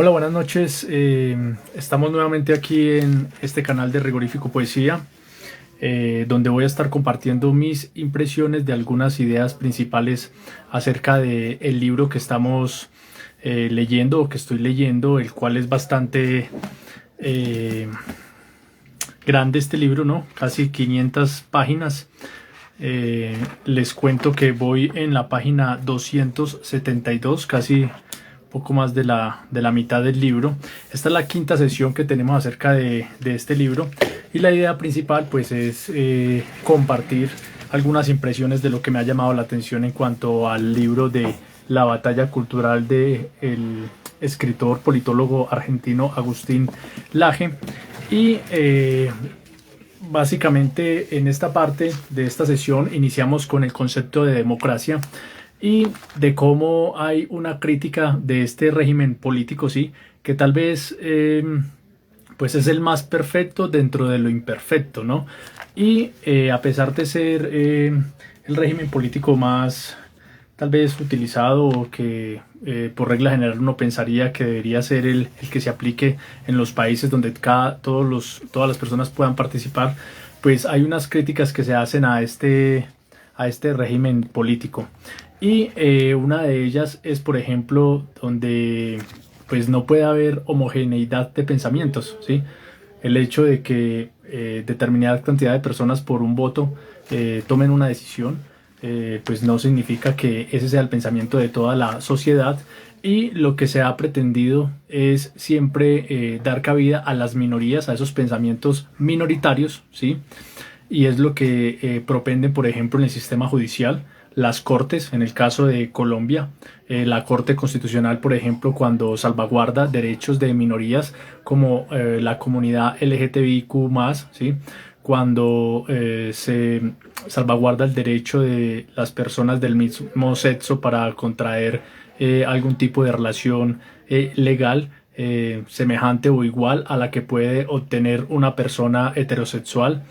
Hola, buenas noches. Estamos nuevamente aquí en este canal de Rigorífico Poesía, donde voy a estar compartiendo mis impresiones de algunas ideas principales acerca del libro que estamos leyendo o que estoy leyendo, el cual es bastante grande este libro, ¿no? Casi 500 páginas. Les cuento que voy en la página 272, casi poco más de la mitad del libro. Esta es la quinta sesión que tenemos acerca de este libro, y la idea principal pues es compartir algunas impresiones de lo que me ha llamado la atención en cuanto al libro de La batalla cultural del escritor politólogo argentino Agustín Laje. Y básicamente en esta parte de esta sesión iniciamos con el concepto de democracia y de cómo hay una crítica de este régimen político, sí, que tal vez pues es el más perfecto dentro de lo imperfecto, ¿no? Y a pesar de ser el régimen político más tal vez utilizado, o que por regla general uno pensaría que debería ser el que se aplique en los países donde todas las personas puedan participar, pues hay unas críticas que se hacen a este régimen político. Y una de ellas es, por ejemplo, donde pues no puede haber homogeneidad de pensamientos, ¿sí? El hecho de que determinada cantidad de personas por un voto tomen una decisión, pues no significa que ese sea el pensamiento de toda la sociedad, y lo que se ha pretendido es siempre dar cabida a las minorías, a esos pensamientos minoritarios, ¿sí? Y es lo que propenden, por ejemplo, en el sistema judicial, las cortes, en el caso de Colombia, la Corte Constitucional, por ejemplo, cuando salvaguarda derechos de minorías como la comunidad LGTBIQ+, ¿sí? Cuando se salvaguarda el derecho de las personas del mismo sexo para contraer algún tipo de relación legal semejante o igual a la que puede obtener una persona heterosexual.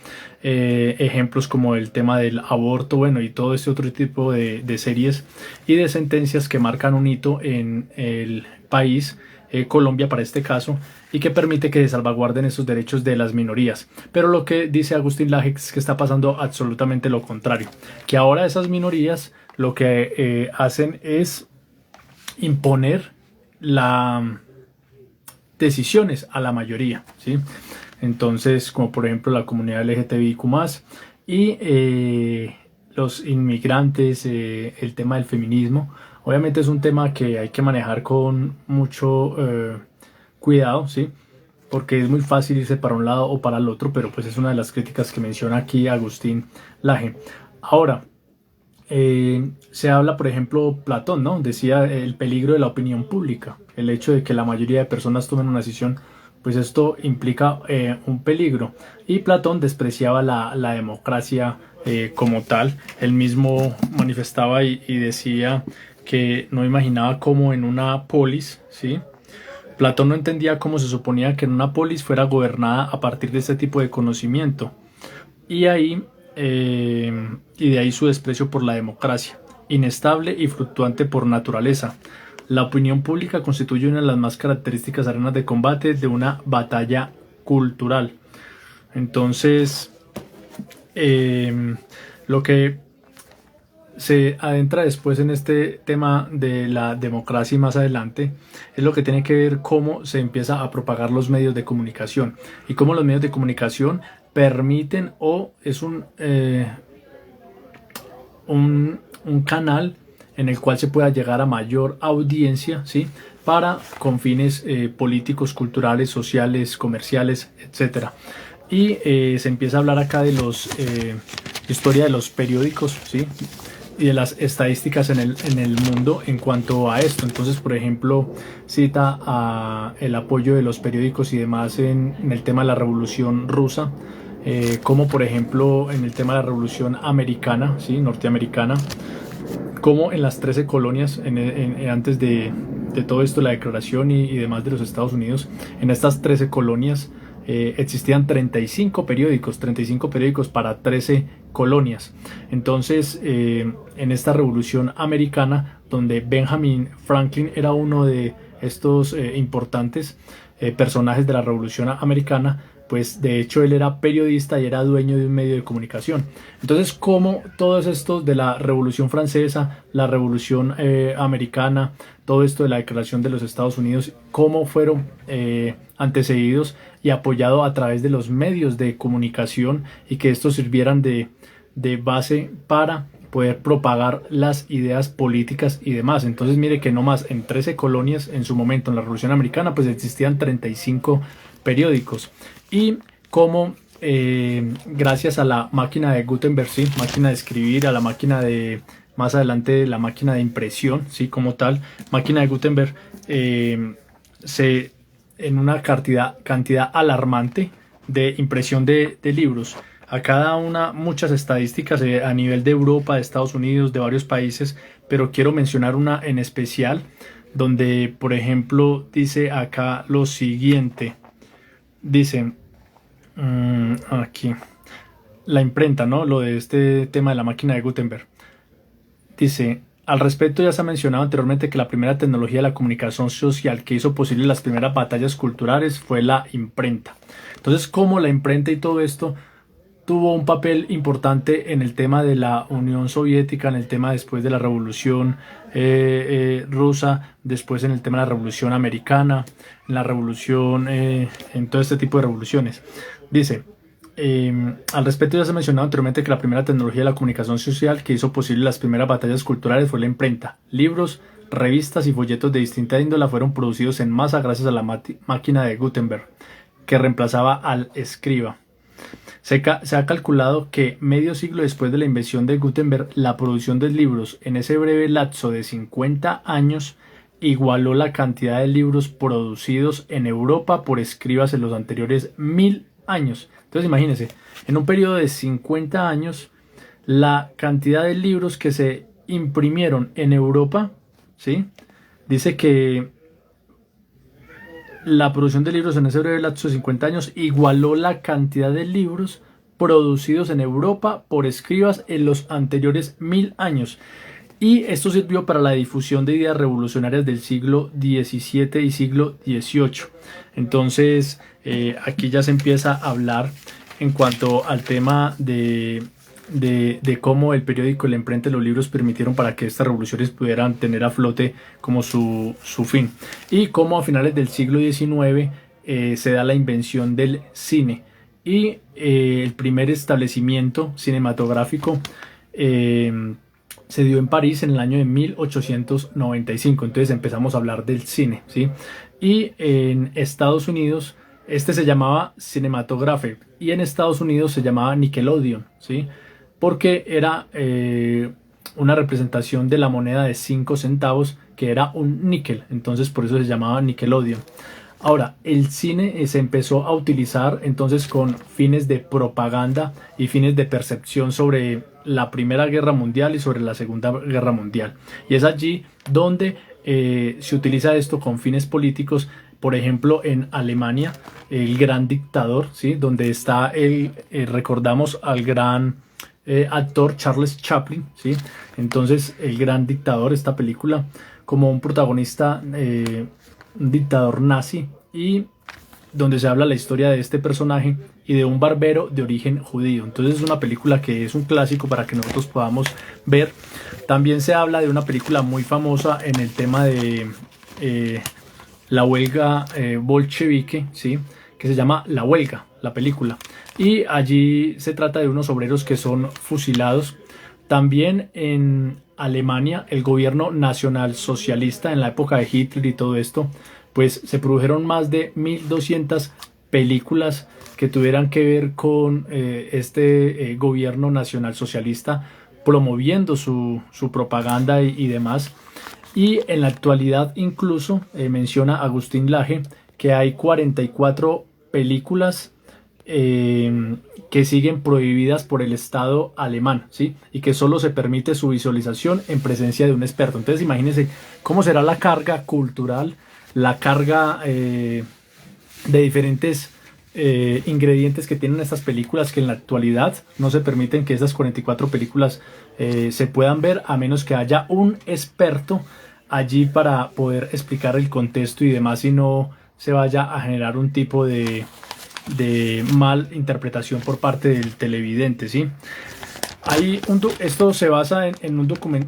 Ejemplos como el tema del aborto, bueno, y todo este otro tipo de series y de sentencias que marcan un hito en el país, Colombia para este caso, y que permite que se salvaguarden esos derechos de las minorías. Pero lo que dice Agustín Laje es que está pasando absolutamente lo contrario, que ahora esas minorías lo que hacen es imponer las decisiones a la mayoría, ¿sí? Entonces, como por ejemplo la comunidad LGTBIQ+, y los inmigrantes, el tema del feminismo. Obviamente es un tema que hay que manejar con mucho cuidado, ¿sí? Porque es muy fácil irse para un lado o para el otro, pero pues es una de las críticas que menciona aquí Agustín Laje. Ahora, se habla, por ejemplo, Platón, ¿no? Decía el peligro de la opinión pública, el hecho de que la mayoría de personas tomen una decisión, pues esto implica un peligro. Y Platón despreciaba la democracia como tal. Él mismo manifestaba y decía que no imaginaba cómo en una polis, ¿sí? Platón no entendía cómo se suponía que en una polis fuera gobernada a partir de este tipo de conocimiento. Y de ahí su desprecio por la democracia, inestable y fluctuante por naturaleza. La opinión pública constituye una de las más características arenas de combate de una batalla cultural. Entonces, lo que se adentra después en este tema de la democracia y más adelante es lo que tiene que ver cómo se empieza a propagar los medios de comunicación y cómo los medios de comunicación permiten, o es un canal en el cual se pueda llegar a mayor audiencia, ¿sí? Para con fines políticos, culturales, sociales, comerciales, etcétera. Y se empieza a hablar acá de los historia de los periódicos, ¿sí? Y de las estadísticas en el mundo en cuanto a esto. Entonces, por ejemplo, cita el apoyo de los periódicos y demás en el tema de la Revolución Rusa, como por ejemplo en el tema de la Revolución Americana, ¿sí? Norteamericana, como en las 13 colonias, antes de todo esto, la declaración y demás de los Estados Unidos, en estas 13 colonias existían 35 periódicos para 13 colonias. Entonces, en esta Revolución Americana, donde Benjamin Franklin era uno de estos importantes personajes de la Revolución Americana, pues de hecho él era periodista y era dueño de un medio de comunicación. Entonces, como todos estos de la Revolución Francesa, la Revolución Americana, todo esto de la Declaración de los Estados Unidos, cómo fueron antecedidos y apoyados a través de los medios de comunicación, y que estos sirvieran de base para poder propagar las ideas políticas y demás. Entonces mire que no más en 13 colonias en su momento en la Revolución Americana pues existían 35 periódicos, y como gracias a la máquina de Gutenberg, ¿sí? Máquina de escribir, a la máquina de más adelante la máquina de impresión, ¿sí? Como tal, máquina de Gutenberg, en una cantidad alarmante de impresión de libros. A cada una, muchas estadísticas a nivel de Europa, de Estados Unidos, de varios países, pero quiero mencionar una en especial, donde, por ejemplo, dice acá lo siguiente. Dice, aquí, la imprenta, ¿no? Lo de este tema de la máquina de Gutenberg. Dice, al respecto ya se ha mencionado anteriormente que la primera tecnología de la comunicación social que hizo posible las primeras batallas culturales fue la imprenta. Entonces, ¿cómo la imprenta y todo esto tuvo un papel importante en el tema de la Unión Soviética, en el tema después de la Revolución rusa, después en el tema de la Revolución Americana, en la Revolución, en todo este tipo de revoluciones? Dice, al respecto ya se ha mencionado anteriormente que la primera tecnología de la comunicación social que hizo posible las primeras batallas culturales fue la imprenta. Libros, revistas y folletos de distinta índole fueron producidos en masa gracias a la máquina de Gutenberg, que reemplazaba al escriba. Se ha calculado que medio siglo después de la invención de Gutenberg, la producción de libros en ese breve lapso de 50 años igualó la cantidad de libros producidos en Europa por escribas en los anteriores 1000 años. Entonces imagínense, en un periodo de 50 años, la cantidad de libros que se imprimieron en Europa, ¿sí? Dice que la producción de libros en ese breve lapso de 50 años igualó la cantidad de libros producidos en Europa por escribas en los anteriores 1000 años. Y esto sirvió para la difusión de ideas revolucionarias del siglo XVII y siglo XVIII. Entonces, aquí ya se empieza a hablar en cuanto al tema de cómo el periódico y la imprenta de los libros permitieron para que estas revoluciones pudieran tener a flote como su fin. Y cómo a finales del siglo XIX se da la invención del cine y el primer establecimiento cinematográfico se dio en París en el año de 1895. Entonces empezamos a hablar del cine, ¿sí? Y en Estados Unidos este se llamaba Cinematographe y en Estados Unidos se llamaba Nickelodeon, ¿sí? Porque era una representación de la moneda de 5 centavos que era un níquel, entonces por eso se llamaba Nickelodeon. Ahora, el cine se empezó a utilizar entonces con fines de propaganda y fines de percepción sobre la Primera Guerra Mundial y sobre la Segunda Guerra Mundial. Y es allí donde se utiliza esto con fines políticos. Por ejemplo, en Alemania, el gran dictador, ¿sí? Donde está recordamos al gran actor Charles Chaplin, ¿sí? Entonces, el gran dictador, esta película, como un protagonista, un dictador nazi, y donde se habla la historia de este personaje y de un barbero de origen judío. Entonces es una película que es un clásico para que nosotros podamos ver. También se habla de una película muy famosa en el tema de la huelga bolchevique, ¿sí? Que se llama La Huelga, la película. Y allí se trata de unos obreros que son fusilados. También en Alemania, el gobierno nacional socialista en la época de Hitler y todo esto, pues se produjeron más de 1200 películas que tuvieran que ver con este gobierno nacional socialista promoviendo su propaganda y demás. Y en la actualidad incluso menciona Agustín Laje que hay 44 películas que siguen prohibidas por el Estado alemán, ¿sí? Y que solo se permite su visualización en presencia de un experto. Entonces imagínense cómo será la carga cultural, la carga de diferentes ingredientes que tienen estas películas, que en la actualidad no se permiten que estas 44 películas se puedan ver a menos que haya un experto allí para poder explicar el contexto y demás y no se vaya a generar un tipo de mal interpretación por parte del televidente, ¿sí? Esto se basa en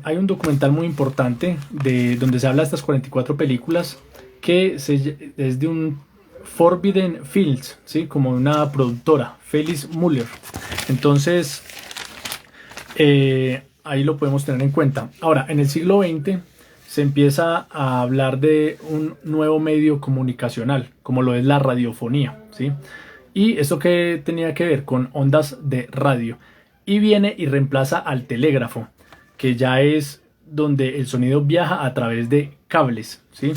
hay un documental muy importante donde se habla de estas 44 películas es de un Forbidden Films, ¿sí? Como una productora, Felix Muller. Entonces, ahí lo podemos tener en cuenta. Ahora, en el siglo XX se empieza a hablar de un nuevo medio comunicacional, como lo es la radiofonía, ¿sí? Y esto que tenía que ver con ondas de radio. Y viene y reemplaza al telégrafo, que ya es donde el sonido viaja a través de cables, ¿sí?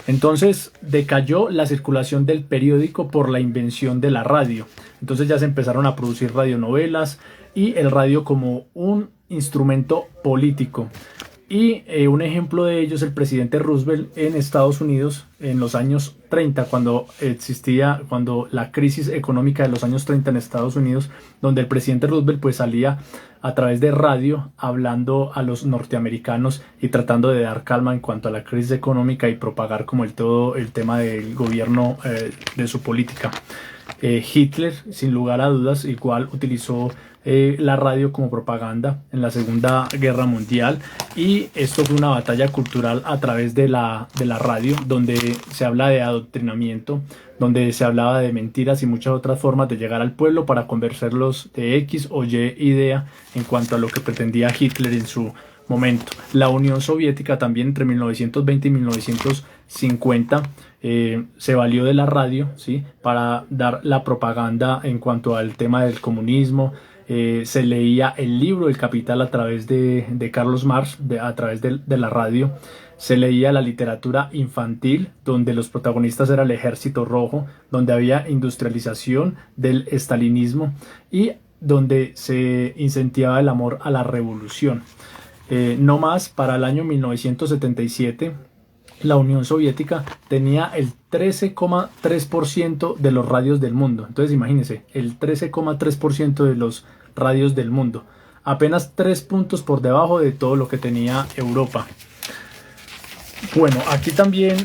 Entonces decayó la circulación del periódico por la invención de la radio. Entonces ya se empezaron a producir radionovelas y el radio como un instrumento político. Y un ejemplo de ello es el presidente Roosevelt en Estados Unidos en los años 30, cuando la crisis económica de los años 30 en Estados Unidos, donde el presidente Roosevelt pues salía a través de radio hablando a los norteamericanos y tratando de dar calma en cuanto a la crisis económica y propagar como todo el tema del gobierno de su política. Hitler, sin lugar a dudas, igual utilizó la radio como propaganda en la Segunda Guerra Mundial, y esto fue una batalla cultural a través de la radio, donde se habla de adoctrinamiento, donde se hablaba de mentiras y muchas otras formas de llegar al pueblo para convencerlos de X o Y idea en cuanto a lo que pretendía Hitler en su momento. La Unión Soviética también entre 1920 y 1950 se valió de la radio, ¿sí? Para dar la propaganda en cuanto al tema del comunismo. Se leía el libro El Capital a través de Carlos Marx, a través de la radio. Se leía la literatura infantil, donde los protagonistas era el Ejército Rojo, donde había industrialización del estalinismo y donde se incentivaba el amor a la revolución. No más, para el año 1977, la Unión Soviética tenía el 13,3% de los radios del mundo. Entonces imagínense, el 13,3% de los radios del mundo. Apenas 3 puntos por debajo de todo lo que tenía Europa. Bueno, aquí también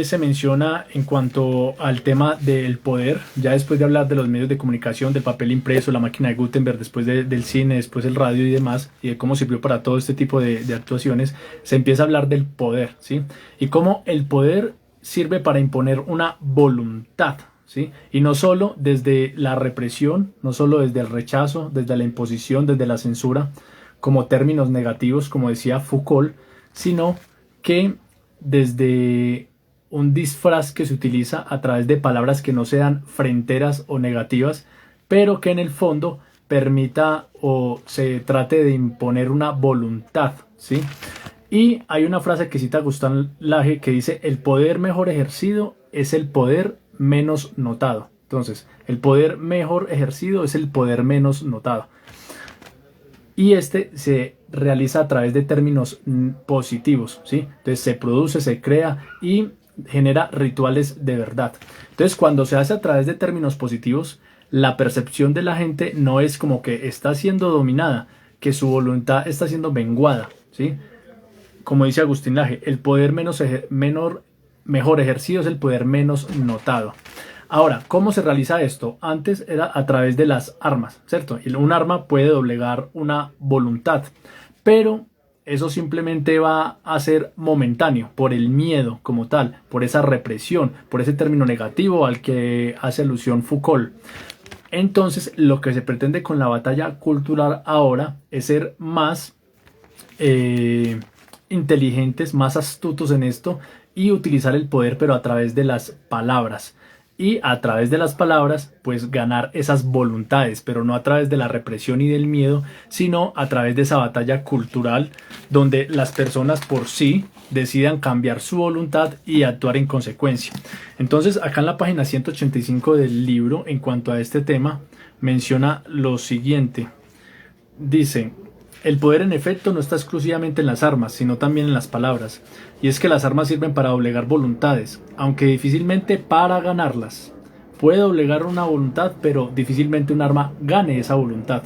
se menciona en cuanto al tema del poder, ya después de hablar de los medios de comunicación, del papel impreso, la máquina de Gutenberg, después del cine, después el radio y demás, y de cómo sirvió para todo este tipo de actuaciones, se empieza a hablar del poder, ¿sí? Y cómo el poder sirve para imponer una voluntad, ¿sí? Y no solo desde la represión, no solo desde el rechazo, desde la imposición, desde la censura, como términos negativos, como decía Foucault, sino que desde un disfraz que se utiliza a través de palabras que no sean fronteras o negativas, pero que en el fondo permita o se trate de imponer una voluntad, ¿sí? Y hay una frase que cita Gustave Lage que dice: el poder mejor ejercido es el poder menos notado. Entonces, el poder mejor ejercido es el poder menos notado. Y este se realiza a través de términos positivos, ¿sí? Entonces se produce, se crea y genera rituales de verdad. Entonces, cuando se hace a través de términos positivos, la percepción de la gente no es como que está siendo dominada, que su voluntad está siendo menguada, ¿sí? Como dice Agustín Laje, el poder mejor ejercido es el poder menos notado. Ahora, ¿cómo se realiza esto? Antes era a través de las armas, ¿cierto? Y un arma puede doblegar una voluntad, pero eso simplemente va a ser momentáneo por el miedo como tal, por esa represión, por ese término negativo al que hace alusión Foucault. Entonces, lo que se pretende con la batalla cultural ahora es ser más inteligentes, más astutos en esto y utilizar el poder, pero a través de las palabras. Y a través de las palabras, pues ganar esas voluntades, pero no a través de la represión y del miedo, sino a través de esa batalla cultural donde las personas por sí decidan cambiar su voluntad y actuar en consecuencia. Entonces, acá en la página 185 del libro, en cuanto a este tema, menciona lo siguiente. Dice: el poder en efecto no está exclusivamente en las armas, sino también en las palabras. Y es que las armas sirven para doblegar voluntades, aunque difícilmente para ganarlas. Puede doblegar una voluntad, pero difícilmente un arma gane esa voluntad.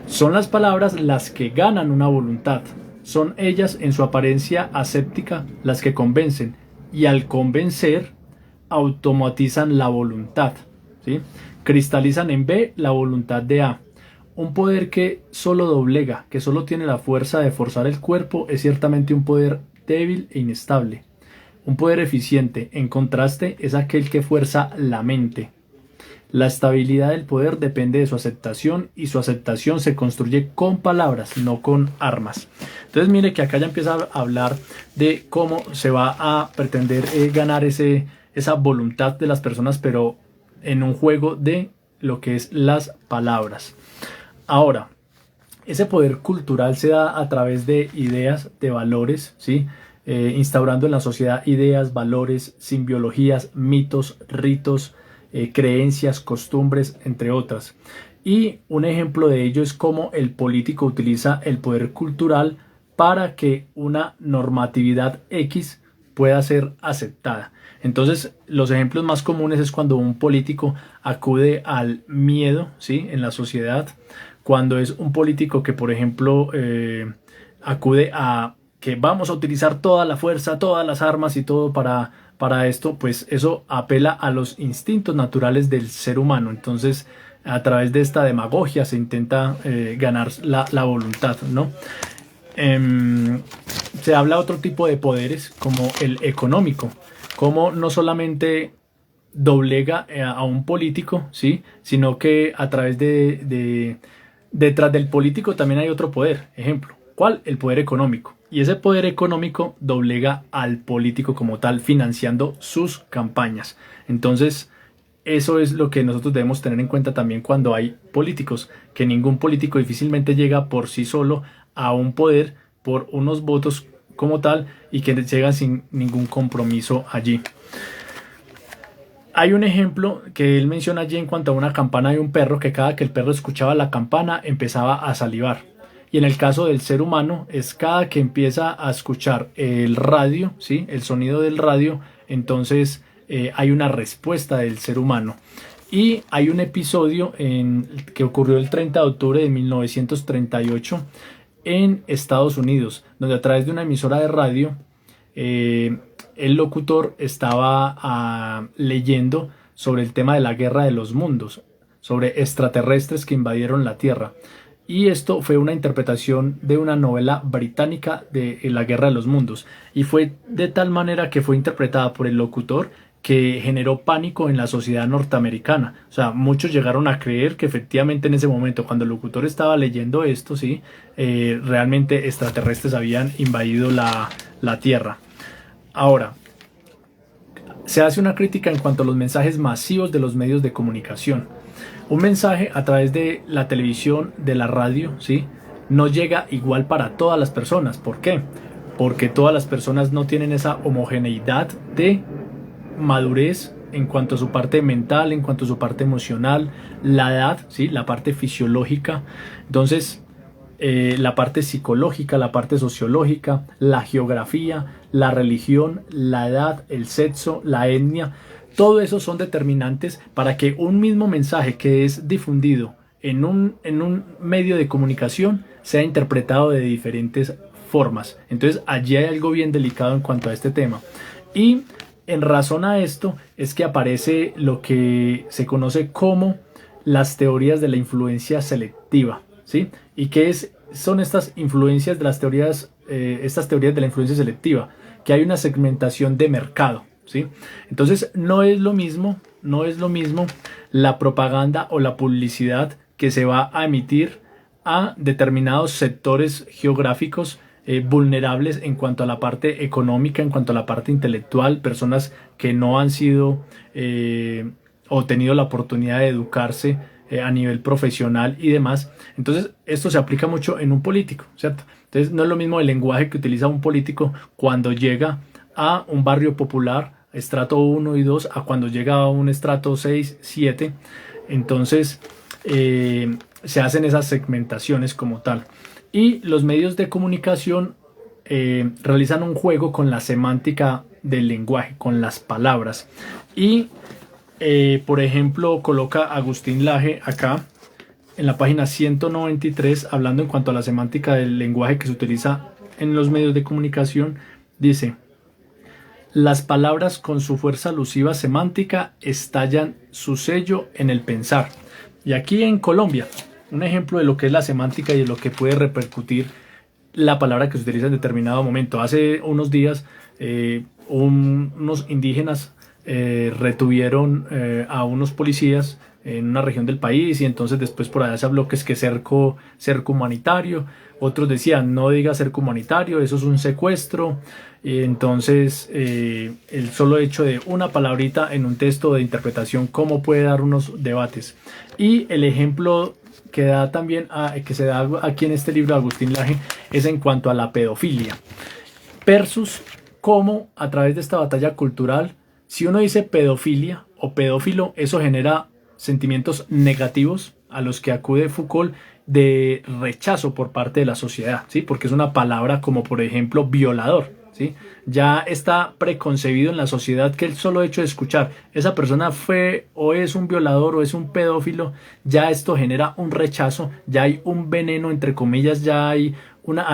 Son las palabras las que ganan una voluntad. Son ellas en su apariencia aséptica las que convencen, y al convencer automatizan la voluntad, ¿sí? Cristalizan en B la voluntad de A. Un poder que solo doblega, que solo tiene la fuerza de forzar el cuerpo, es ciertamente un poder débil e inestable. Un poder eficiente, en contraste, es aquel que fuerza la mente. La estabilidad del poder depende de su aceptación, y su aceptación se construye con palabras, no con armas. Entonces mire que acá ya empieza a hablar de cómo se va a pretender ganar esa voluntad de las personas, pero en un juego de lo que es las palabras. Ahora, ese poder cultural se da a través de ideas, de valores, ¿sí? Instaurando en la sociedad ideas, valores, simbiologías, mitos, ritos, creencias, costumbres, entre otras. Y un ejemplo de ello es cómo el político utiliza el poder cultural para que una normatividad X pueda ser aceptada. Entonces, los ejemplos más comunes es cuando un político acude al miedo, ¿sí?, en la sociedad, cuando es un político que, por ejemplo, acude a que vamos a utilizar toda la fuerza, todas las armas y todo para esto, pues eso apela a los instintos naturales del ser humano. Entonces, a través de esta demagogia se intenta ganar la voluntad, ¿no? Se habla de otro tipo de poderes, como el económico, como no solamente doblega a un político, ¿sí?, sino que a través detrás del político también hay otro poder. Ejemplo, ¿cuál? El poder económico. Y ese poder económico doblega al político como tal, financiando sus campañas. Entonces, eso es lo que nosotros debemos tener en cuenta también cuando hay políticos, que ningún político difícilmente llega por sí solo a un poder por unos votos como tal, y que llegan sin ningún compromiso allí. Hay un ejemplo que él menciona allí en cuanto a una campana de un perro, que cada que el perro escuchaba la campana empezaba a salivar. Y en el caso del ser humano es cada que empieza a escuchar el radio, ¿sí?, el sonido del radio, entonces hay una respuesta del ser humano. Y hay un episodio que ocurrió el 30 de octubre de 1938 en Estados Unidos, donde a través de una emisora de radio el locutor estaba leyendo sobre el tema de la guerra de los mundos, sobre extraterrestres que invadieron la Tierra. Y esto fue una interpretación de una novela británica de la Guerra de los Mundos. Y fue de tal manera que fue interpretada por el locutor que generó pánico en la sociedad norteamericana. O sea, muchos llegaron a creer que efectivamente en ese momento, cuando el locutor estaba leyendo esto, ¿sí?, realmente extraterrestres habían invadido la Tierra. Ahora, se hace una crítica en cuanto a los mensajes masivos de los medios de comunicación. Un mensaje a través de la televisión, de la radio, ¿sí?, no llega igual para todas las personas. ¿Por qué? Porque todas las personas no tienen esa homogeneidad de madurez en cuanto a su parte mental, en cuanto a su parte emocional, la edad, ¿sí?, la parte fisiológica. Entonces, la parte psicológica, la parte sociológica, la geografía, la religión, la edad, el sexo, la etnia, todo eso son determinantes para que un mismo mensaje que es difundido en un medio de comunicación sea interpretado de diferentes formas. Entonces allí hay algo bien delicado en cuanto a este tema. Y en razón a esto es que aparece lo que se conoce como las teorías de la influencia selectiva, ¿sí? ¿Y qué son estas influencias de las teorías, estas teorías de la influencia selectiva? Que hay una segmentación de mercado, ¿sí? Entonces no es lo mismo la propaganda o la publicidad que se va a emitir a determinados sectores geográficos vulnerables en cuanto a la parte económica, en cuanto a la parte intelectual, personas que no han sido o tenido la oportunidad de educarse a nivel profesional y demás. Entonces esto se aplica mucho en un político, ¿cierto? Entonces no es lo mismo el lenguaje que utiliza un político cuando llega a un barrio popular, estrato 1 y 2, a cuando llega a un estrato 6, 7. Entonces se hacen esas segmentaciones como tal. Y los medios de comunicación realizan un juego con la semántica del lenguaje, con las palabras. Y por ejemplo, coloca Agustín Laje acá en la página 193, hablando en cuanto a la semántica del lenguaje que se utiliza en los medios de comunicación, dice: las palabras con su fuerza alusiva semántica estallan su sello en el pensar. Y aquí en Colombia, un ejemplo de lo que es la semántica y de lo que puede repercutir la palabra que se utiliza en determinado momento. Hace unos días unos indígenas retuvieron a unos policías en una región del país, y entonces después por allá se habló que es que cerco humanitario. Otros decían: no diga cerco humanitario, eso es un secuestro. Entonces el solo hecho de una palabrita en un texto de interpretación, cómo puede dar unos debates. Y el ejemplo que da también que se da aquí en este libro de Agustín Laje es en cuanto a la pedofilia versus cómo a través de esta batalla cultural, si uno dice pedofilia o pedófilo, eso genera sentimientos negativos a los que acude Foucault, de rechazo por parte de la sociedad, ¿sí? Porque es una palabra como, por ejemplo, violador, ¿sí? Ya está preconcebido en la sociedad que el solo hecho de escuchar esa persona fue o es un violador o es un pedófilo, ya esto genera un rechazo, ya hay un veneno, entre comillas, ya hay una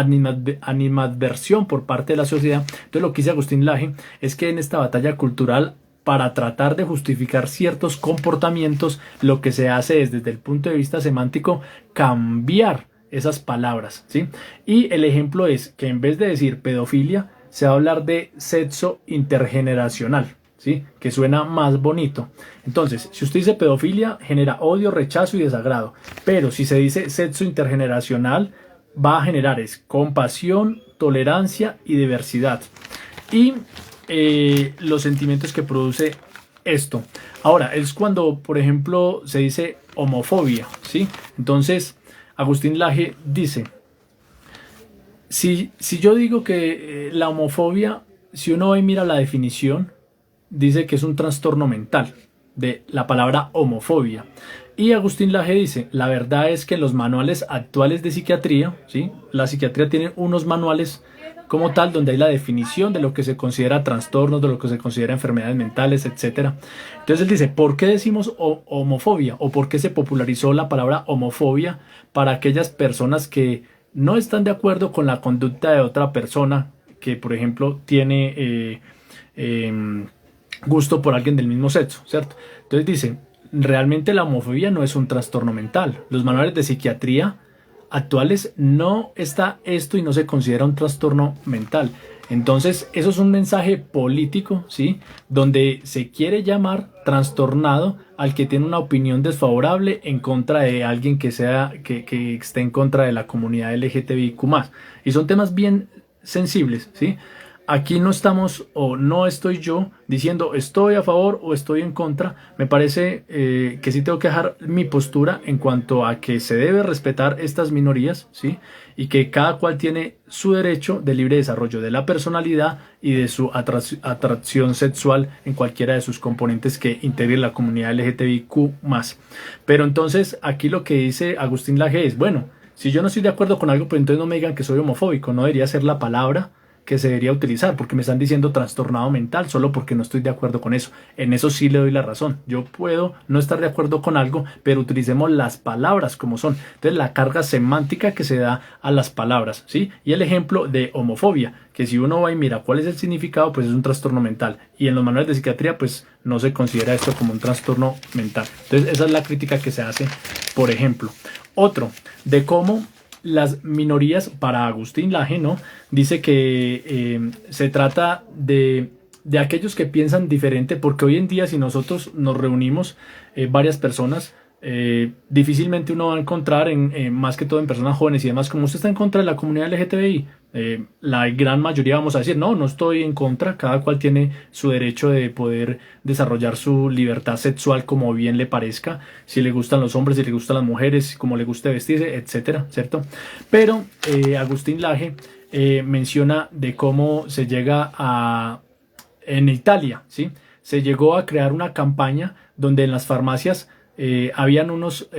animadversión por parte de la sociedad. Entonces lo que dice Agustín Laje es que en esta batalla cultural, para tratar de justificar ciertos comportamientos, lo que se hace es, desde el punto de vista semántico, cambiar esas palabras, ¿sí? Y el ejemplo es que en vez de decir pedofilia, se va a hablar de sexo intergeneracional, ¿sí? Que suena más bonito. Entonces, si usted dice pedofilia, genera odio, rechazo y desagrado. Pero si se dice sexo intergeneracional, va a generar compasión, tolerancia y diversidad. Y los sentimientos que produce esto. Ahora, es cuando, por ejemplo, se dice homofobia, ¿sí? Entonces, Agustín Laje dice: si yo digo que la homofobia, si uno hoy mira la definición, dice que es un trastorno mental de la palabra homofobia. Y Agustín Laje dice: la verdad es que en los manuales actuales de psiquiatría, ¿sí? La psiquiatría tiene unos manuales como tal, donde hay la definición de lo que se considera trastornos, de lo que se considera enfermedades mentales, etcétera. Entonces él dice: ¿por qué decimos homofobia? ¿O por qué se popularizó la palabra homofobia para aquellas personas que no están de acuerdo con la conducta de otra persona, que por ejemplo tiene gusto por alguien del mismo sexo, ¿cierto? Entonces dice: realmente la homofobia no es un trastorno mental. Los manuales de psiquiatría actuales no está esto y no se considera un trastorno mental. Entonces eso es un mensaje político, ¿sí? Donde se quiere llamar trastornado al que tiene una opinión desfavorable en contra de alguien que esté en contra de la comunidad LGTBIQ+. Y son temas bien sensibles, ¿sí? Aquí no estamos, o no estoy yo diciendo estoy a favor o estoy en contra. Me parece que sí tengo que dejar mi postura en cuanto a que se debe respetar estas minorías, ¿sí? Y que cada cual tiene su derecho de libre desarrollo de la personalidad y de su atracción sexual en cualquiera de sus componentes que integre la comunidad LGTBIQ+. Pero entonces aquí lo que dice Agustín Laje es: bueno, si yo no estoy de acuerdo con algo, pues entonces no me digan que soy homofóbico. No debería ser la palabra que se debería utilizar, porque me están diciendo trastornado mental solo porque no estoy de acuerdo con eso. En eso sí le doy la razón. Yo puedo no estar de acuerdo con algo, pero utilicemos las palabras como son. Entonces, la carga semántica que se da a las palabras, ¿sí? Y el ejemplo de homofobia, que si uno va y mira cuál es el significado, pues es un trastorno mental. Y en los manuales de psiquiatría, pues no se considera esto como un trastorno mental. Entonces, esa es la crítica que se hace, por ejemplo. Otro, de cómo las minorías, para Agustín Laje, ¿no? Dice que se trata de aquellos que piensan diferente, porque hoy en día, si nosotros nos reunimos varias personas, difícilmente uno va a encontrar, más que todo en personas jóvenes y demás, como usted está en contra de la comunidad LGTBI, la gran mayoría vamos a decir: no, no estoy en contra. Cada cual tiene su derecho de poder desarrollar su libertad sexual como bien le parezca, si le gustan los hombres, si le gustan las mujeres, como le guste vestirse, etcétera, ¿cierto? Pero Agustín Laje menciona de cómo se llega en Italia, ¿sí? Se llegó a crear una campaña donde en las farmacias habían unos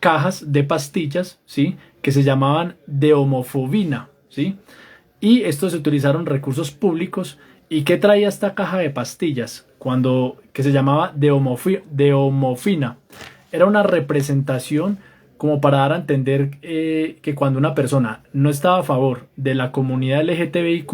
cajas de pastillas, ¿sí? Que se llamaban de homofobina, ¿sí? Y estos se utilizaron recursos públicos. ¿Y qué traía esta caja de pastillas? Que se llamaba de homofina. Era una representación como para dar a entender que cuando una persona no estaba a favor de la comunidad LGTBIQ+,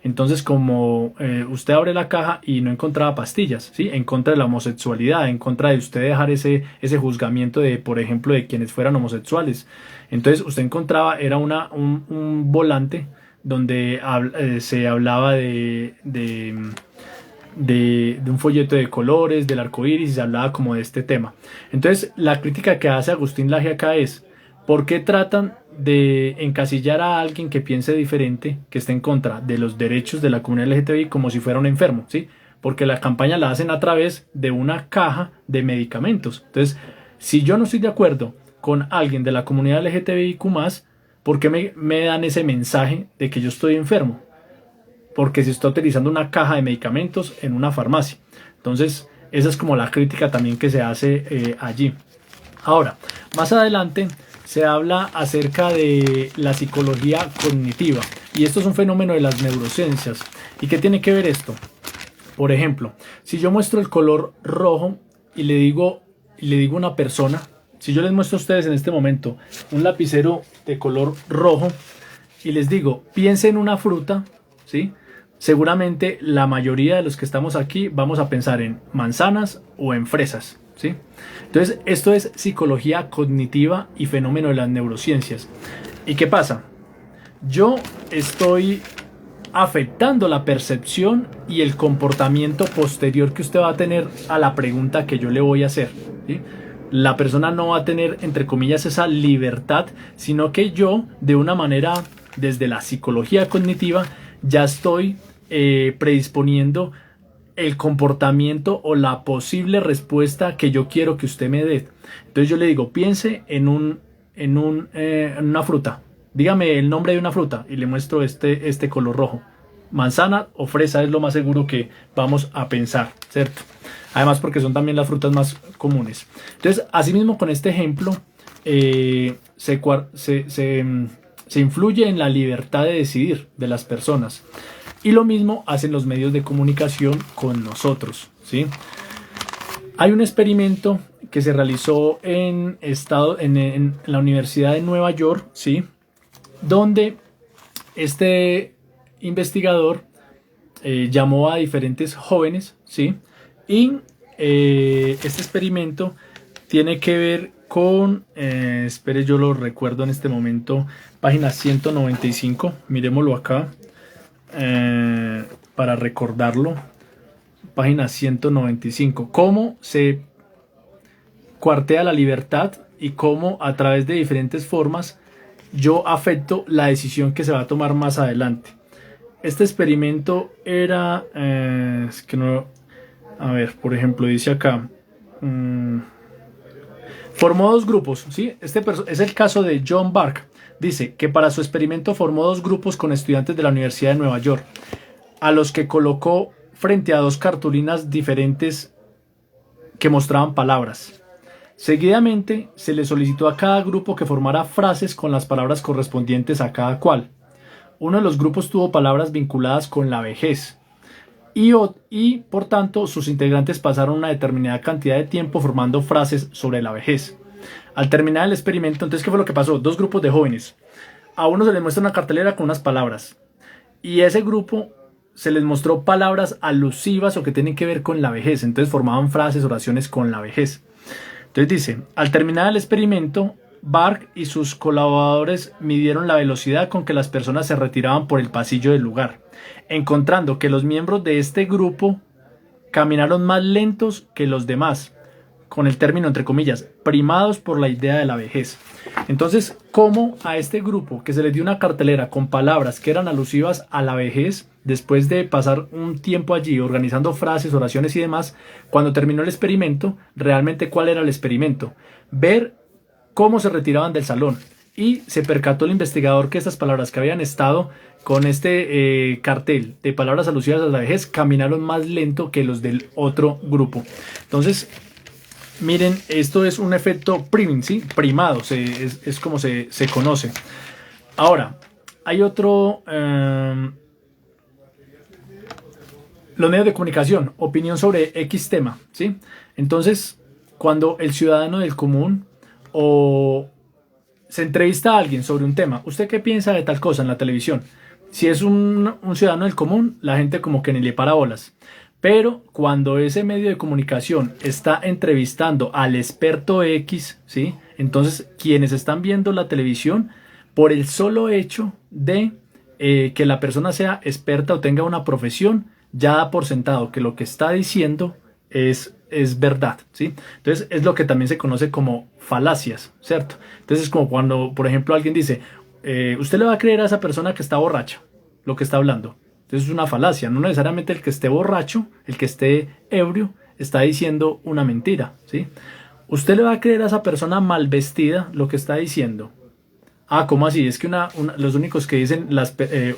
entonces como usted abre la caja y no encontraba pastillas, ¿sí? En contra de la homosexualidad, en contra de usted dejar ese juzgamiento de, por ejemplo, de quienes fueran homosexuales. Entonces usted encontraba, era un volante donde se hablaba de un folleto de colores, del arco iris, y se hablaba como de este tema. Entonces, la crítica que hace Agustín Laje acá es: ¿por qué tratan de encasillar a alguien que piense diferente, que esté en contra de los derechos de la comunidad LGTBI, como si fuera un enfermo? ¿Sí? Porque la campaña la hacen a través de una caja de medicamentos. Entonces, si yo no estoy de acuerdo con alguien de la comunidad LGTBIQ+, ¿por qué me dan ese mensaje de que yo estoy enfermo? Porque se está utilizando una caja de medicamentos en una farmacia. Entonces, esa es como la crítica también que se hace allí. Ahora, más adelante se habla acerca de la psicología cognitiva, y esto es un fenómeno de las neurociencias. ¿Y qué tiene que ver esto? Por ejemplo, si yo muestro el color rojo y le digo a una persona, si yo les muestro a ustedes en este momento un lapicero de color rojo y les digo, piensen en una fruta, ¿sí? Seguramente la mayoría de los que estamos aquí vamos a pensar en manzanas o en fresas, ¿sí? Entonces, esto es psicología cognitiva y fenómeno de las neurociencias. ¿Y qué pasa? Yo estoy afectando la percepción y el comportamiento posterior que usted va a tener a la pregunta que yo le voy a hacer, ¿sí? La persona no va a tener, entre comillas, esa libertad, sino que yo, de una manera, desde la psicología cognitiva, ya estoy predisponiendo el comportamiento o la posible respuesta que yo quiero que usted me dé. Entonces yo le digo, piense en una fruta. Dígame el nombre de una fruta y le muestro este color rojo. Manzana o fresa es lo más seguro que vamos a pensar, ¿cierto? Además porque son también las frutas más comunes. Entonces, asimismo con este ejemplo, se influye en la libertad de decidir de las personas. Y lo mismo hacen los medios de comunicación con nosotros, ¿sí? Hay un experimento que se realizó en la Universidad de Nueva York, ¿sí? Donde este investigador llamó a diferentes jóvenes, ¿sí? Y este experimento tiene que ver con, espere, yo lo recuerdo en este momento, página 195, miremoslo acá. Para recordarlo, página 195, cómo se cuartea la libertad y cómo a través de diferentes formas yo afecto la decisión que se va a tomar más adelante. Este experimento era, es que no, a ver, por ejemplo, dice acá, formó dos grupos, ¿sí? Este es el caso de John Bark. Dice que para su experimento formó dos grupos con estudiantes de la Universidad de Nueva York, a los que colocó frente a dos cartulinas diferentes que mostraban palabras. Seguidamente se le solicitó a cada grupo que formara frases con las palabras correspondientes a cada cual. Uno de los grupos tuvo palabras vinculadas con la vejez y por tanto sus integrantes pasaron una determinada cantidad de tiempo formando frases sobre la vejez. Al terminar el experimento, entonces, ¿qué fue lo que pasó? Dos grupos de jóvenes. A uno se les muestra una cartelera con unas palabras. Y a ese grupo se les mostró palabras alusivas o que tienen que ver con la vejez. Entonces formaban frases, oraciones con la vejez. Entonces dice, al terminar el experimento, Bark y sus colaboradores midieron la velocidad con que las personas se retiraban por el pasillo del lugar, encontrando que los miembros de este grupo caminaron más lentos que los demás, con el término entre comillas, primados por la idea de la vejez. Entonces, ¿cómo a este grupo que se les dio una cartelera con palabras que eran alusivas a la vejez, después de pasar un tiempo allí organizando frases, oraciones y demás, cuando terminó el experimento, realmente cuál era el experimento? Ver cómo se retiraban del salón. Y se percató el investigador que estas palabras que habían estado con este cartel de palabras alusivas a la vejez caminaron más lento que los del otro grupo. Entonces, miren, esto es un efecto priming, ¿sí? Primado, es como se conoce. Ahora, hay otro... los medios de comunicación, opinión sobre X tema, ¿sí? Entonces, cuando el ciudadano del común o se entrevista a alguien sobre un tema. ¿Usted qué piensa de tal cosa en la televisión? Si es un ciudadano del común, la gente como que ni le para bolas. Pero cuando ese medio de comunicación está entrevistando al experto X, ¿sí? Entonces quienes están viendo la televisión, por el solo hecho de que la persona sea experta o tenga una profesión, ya da por sentado que lo que está diciendo es verdad, ¿sí? Entonces es lo que también se conoce como falacias, ¿cierto? Entonces es como cuando, por ejemplo, alguien dice, usted le va a creer a esa persona que está borracha lo que está hablando. Entonces es una falacia, no necesariamente el que esté borracho, el que esté ebrio, está diciendo una mentira, ¿sí? Usted le va a creer a esa persona mal vestida lo que está diciendo. Ah, ¿cómo así? Es que los únicos que dicen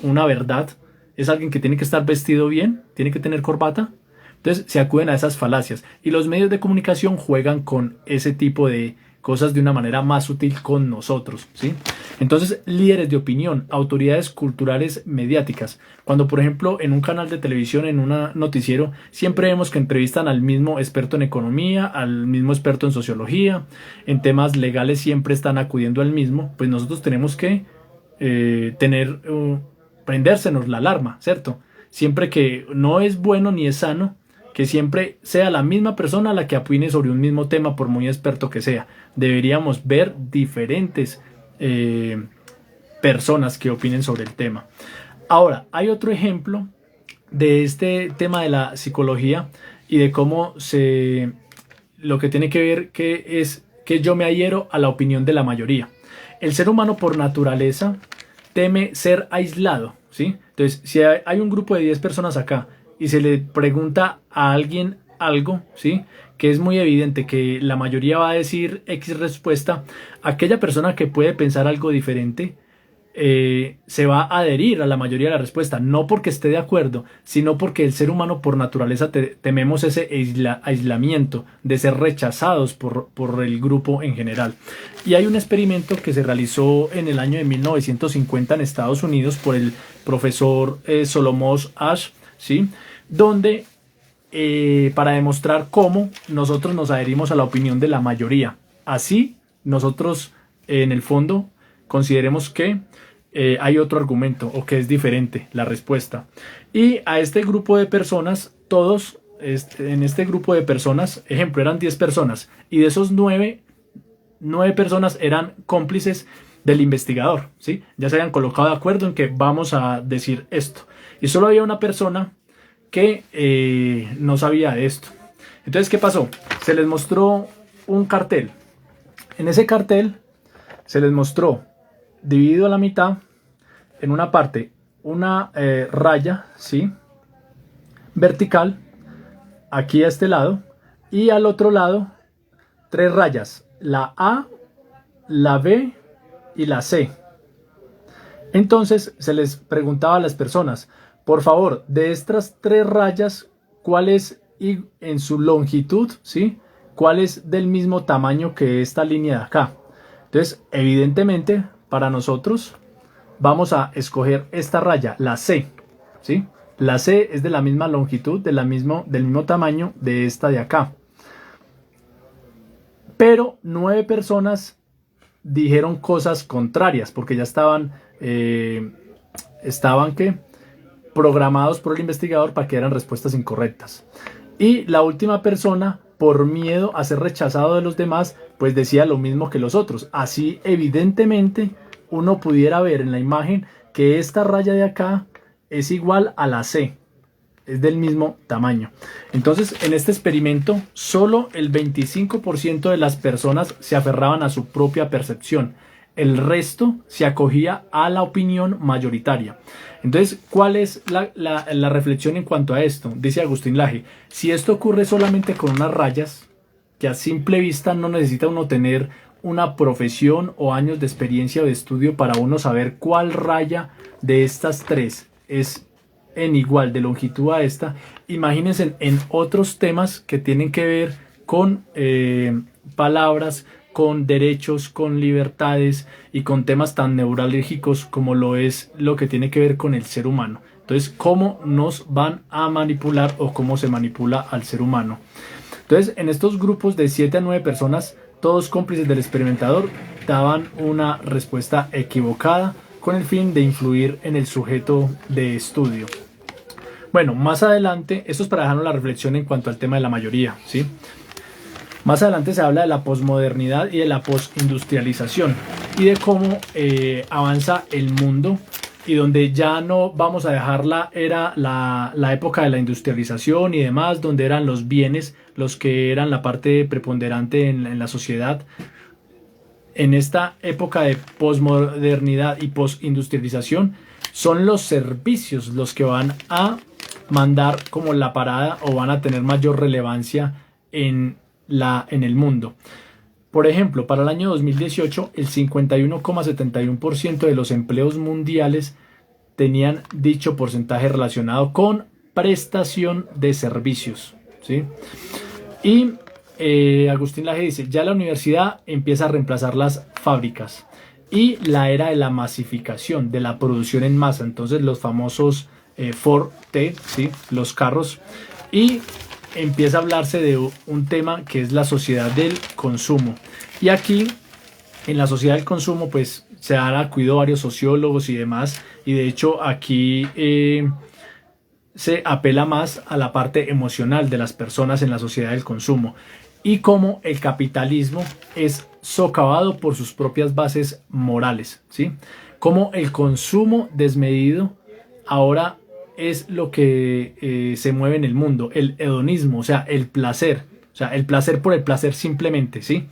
una verdad es alguien que tiene que estar vestido bien, tiene que tener corbata. Entonces se acuden a esas falacias y los medios de comunicación juegan con ese tipo de cosas de una manera más sutil con nosotros, ¿sí? Entonces, líderes de opinión, autoridades culturales mediáticas. Cuando, por ejemplo, en un canal de televisión, en un noticiero, siempre vemos que entrevistan al mismo experto en economía, al mismo experto en sociología, en temas legales siempre están acudiendo al mismo, pues nosotros tenemos que prendérsenos la alarma, ¿cierto? Siempre que no es bueno ni es sano que siempre sea la misma persona la que opine sobre un mismo tema, por muy experto que sea. Deberíamos ver diferentes personas que opinen sobre el tema. Ahora, hay otro ejemplo de este tema de la psicología y de cómo lo que tiene que ver que es que yo me adhiero a la opinión de la mayoría. El ser humano por naturaleza teme ser aislado, ¿sí? Entonces, si hay un grupo de 10 personas acá y se le pregunta a alguien algo, ¿sí? Que es muy evidente que la mayoría va a decir X respuesta, aquella persona que puede pensar algo diferente se va a adherir a la mayoría de la respuesta, no porque esté de acuerdo, sino porque el ser humano por naturaleza tememos ese aislamiento, de ser rechazados por el grupo en general. Y hay un experimento que se realizó en el año de 1950 en Estados Unidos por el profesor Solomon Asch, ¿sí? Donde para demostrar cómo nosotros nos adherimos a la opinión de la mayoría. Así nosotros en el fondo consideremos que hay otro argumento o que es diferente la respuesta. Y a este grupo de personas, todos en este grupo de personas, ejemplo, eran 10 personas y de esos 9 personas eran cómplices del investigador, ¿sí? Ya se habían colocado de acuerdo en que vamos a decir esto. Y solo había una persona que no sabía de esto. Entonces, ¿qué pasó? Se les mostró un cartel. En ese cartel se les mostró dividido a la mitad, en una parte una raya, ¿sí? Vertical, aquí a este lado, y al otro lado 3 rayas, la A, la B y la C. Entonces se les preguntaba a las personas, por favor, de estas 3 rayas, ¿cuál es en su longitud, ¿sí? ¿Cuál es del mismo tamaño que esta línea de acá? Entonces, evidentemente, para nosotros vamos a escoger esta raya, la C, ¿sí? La C es de la misma longitud, del mismo tamaño de esta de acá. Pero 9 personas dijeron cosas contrarias, porque ya estaban programados por el investigador para que eran respuestas incorrectas. Y la última persona, por miedo a ser rechazado de los demás, pues decía lo mismo que los otros. Así, evidentemente, uno pudiera ver en la imagen que esta raya de acá es igual a la C. Es del mismo tamaño. Entonces, en este experimento, solo el 25% de las personas se aferraban a su propia percepción. El resto se acogía a la opinión mayoritaria. Entonces, ¿cuál es la reflexión en cuanto a esto? Dice Agustín Laje, si esto ocurre solamente con unas rayas, que a simple vista no necesita uno tener una profesión o años de experiencia o de estudio para uno saber cuál raya de estas 3 es en igual de longitud a esta, imagínense en otros temas que tienen que ver con palabras, con derechos, con libertades y con temas tan neurálgicos como lo es lo que tiene que ver con el ser humano. Entonces, ¿cómo nos van a manipular o cómo se manipula al ser humano? Entonces, en estos grupos de 7 a 9 personas, todos cómplices del experimentador, daban una respuesta equivocada con el fin de influir en el sujeto de estudio. Bueno, más adelante, esto es para dejarnos la reflexión en cuanto al tema de la mayoría, ¿sí? Más adelante se habla de la posmodernidad y de la postindustrialización y de cómo avanza el mundo, y donde ya no vamos a dejar la época de la industrialización y demás, donde eran los bienes los que eran la parte preponderante en la sociedad. En esta época de posmodernidad y postindustrialización son los servicios los que van a mandar como la parada o van a tener mayor relevancia en el mundo. Por ejemplo, para el año 2018, el 51,71% de los empleos mundiales tenían dicho porcentaje relacionado con prestación de servicios, ¿sí? Y Agustín Laje dice, ya la universidad empieza a reemplazar las fábricas y la era de la masificación, de la producción en masa, entonces los famosos Ford T, ¿sí? Los carros, y empieza a hablarse de un tema que es la sociedad del consumo. Y aquí, en la sociedad del consumo, pues se han acudido varios sociólogos y demás, y de hecho aquí se apela más a la parte emocional de las personas en la sociedad del consumo, y cómo el capitalismo es socavado por sus propias bases morales, ¿sí? Cómo el consumo desmedido ahora es lo que se mueve en el mundo, el hedonismo, o sea, el placer por el placer simplemente, ¿sí?